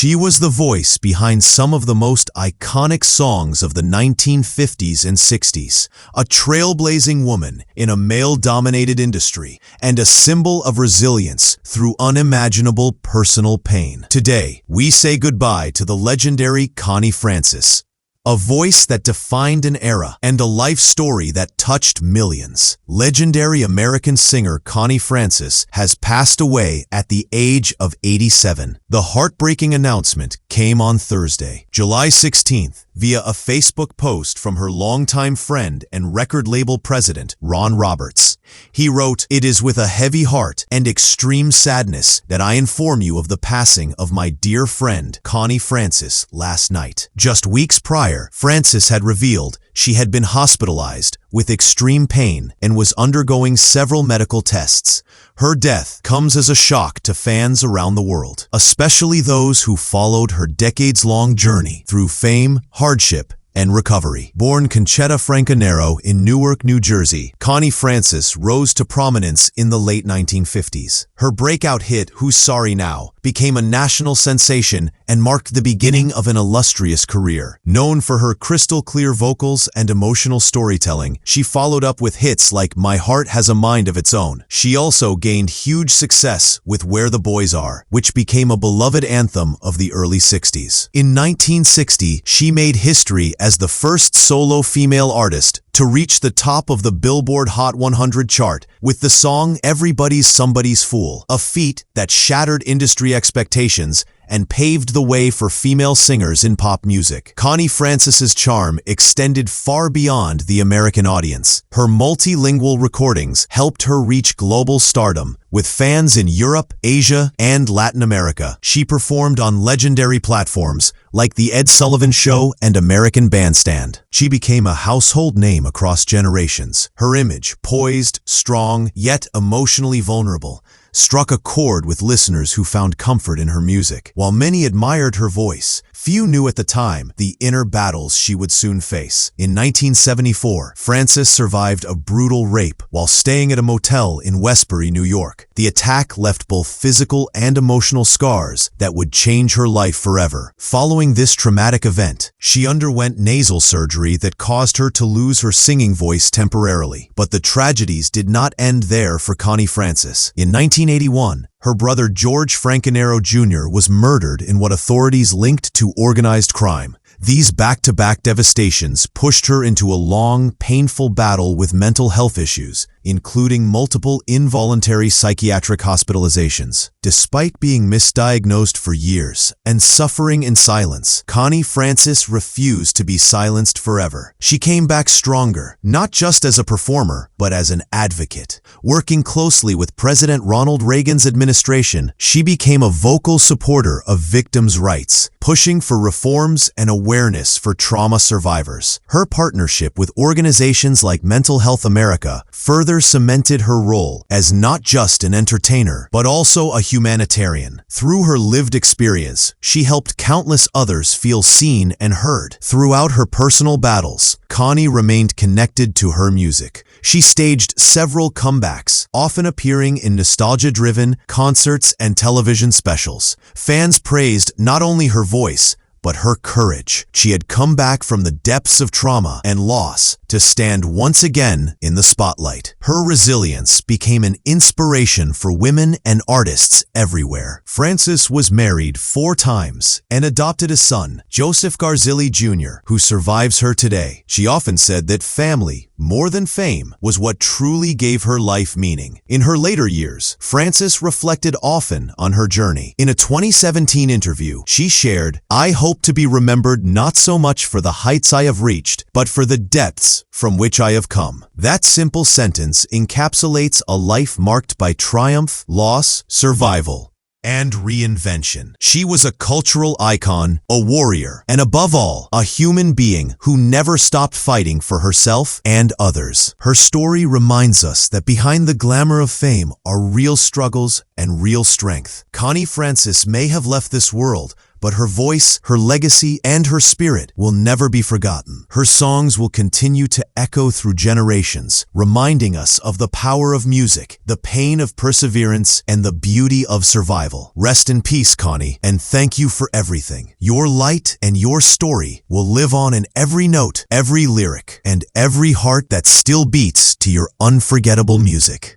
She was the voice behind some of the most iconic songs of the 1950s and 60s, a trailblazing woman in a male-dominated industry, and a symbol of resilience through unimaginable personal pain. Today, we say goodbye to the legendary Connie Francis, a voice that defined an era and a life story that touched millions. Legendary American singer Connie Francis has passed away at the age of 87. The heartbreaking announcement came on Thursday, July 16th, via a Facebook post from her longtime friend and record label president, Ron Roberts. He wrote, "It is with a heavy heart and extreme sadness that I inform you of the passing of my dear friend, Connie Francis, last night." Just weeks prior, Francis had revealed she had been hospitalized with extreme pain and was undergoing several medical tests. Her death comes as a shock to fans around the world, especially those who followed her decades-long journey through fame, hardship, and recovery. Born Conchetta Francanero in Newark, New Jersey, Connie Francis rose to prominence in the late 1950s. Her breakout hit, Who's Sorry Now, became a national sensation and marked the beginning of an illustrious career. Known for her crystal-clear vocals and emotional storytelling, she followed up with hits like My Heart Has a Mind of Its Own. She also gained huge success with Where the Boys Are, which became a beloved anthem of the early 60s. In 1960, she made history as the first solo female artist to reach the top of the Billboard Hot 100 chart with the song Everybody's Somebody's Fool, a feat that shattered industry expectations and paved the way for female singers in pop music. Connie Francis's charm extended far beyond the American audience. Her multilingual recordings helped her reach global stardom, with fans in Europe, Asia, and Latin America. She performed on legendary platforms like The Ed Sullivan Show and American Bandstand. She became a household name across generations. Her image, poised, strong, yet emotionally vulnerable, struck a chord with listeners who found comfort in her music. While many admired her voice, few knew at the time the inner battles she would soon face. In 1974, Francis survived a brutal rape while staying at a motel in Westbury, New York. The attack left both physical and emotional scars that would change her life forever. Following this traumatic event, she underwent nasal surgery that caused her to lose her singing voice temporarily. But the tragedies did not end there for Connie Francis. In 1981, her brother George Francanero Jr. was murdered in what authorities linked to organized crime. These back-to-back devastations pushed her into a long, painful battle with mental health issues, including multiple involuntary psychiatric hospitalizations. Despite being misdiagnosed for years and suffering in silence, Connie Francis refused to be silenced forever. She came back stronger, not just as a performer, but as an advocate. Working closely with President Ronald Reagan's administration, she became a vocal supporter of victims' rights, pushing for reforms and awareness for trauma survivors. Her partnership with organizations like Mental Health America further cemented her role as not just an entertainer, but also a humanitarian. Through her lived experience, she helped countless others feel seen and heard. Throughout her personal battles, Connie remained connected to her music. She staged several comebacks, often appearing in nostalgia-driven concerts and television specials. Fans praised not only her voice, but her courage. She had come back from the depths of trauma and loss to stand once again in the spotlight. Her resilience became an inspiration for women and artists everywhere. Francis was married 4 times and adopted a son, Joseph Garzilli Jr., who survives her today. She often said that family, more than fame, was what truly gave her life meaning. In her later years, Francis reflected often on her journey. In a 2017 interview, she shared, "I hope to be remembered not so much for the heights I have reached, but for the depths from which I have come." That simple sentence encapsulates a life marked by triumph, loss, survival, and reinvention. She was a cultural icon, a warrior, and above all, a human being who never stopped fighting for herself and others. Her story reminds us that behind the glamour of fame are real struggles and real strength. Connie Francis may have left this world, but her voice, her legacy, and her spirit will never be forgotten. Her songs will continue to echo through generations, reminding us of the power of music, the pain of perseverance, and the beauty of survival. Rest in peace, Connie, and thank you for everything. Your light and your story will live on in every note, every lyric, and every heart that still beats to your unforgettable music.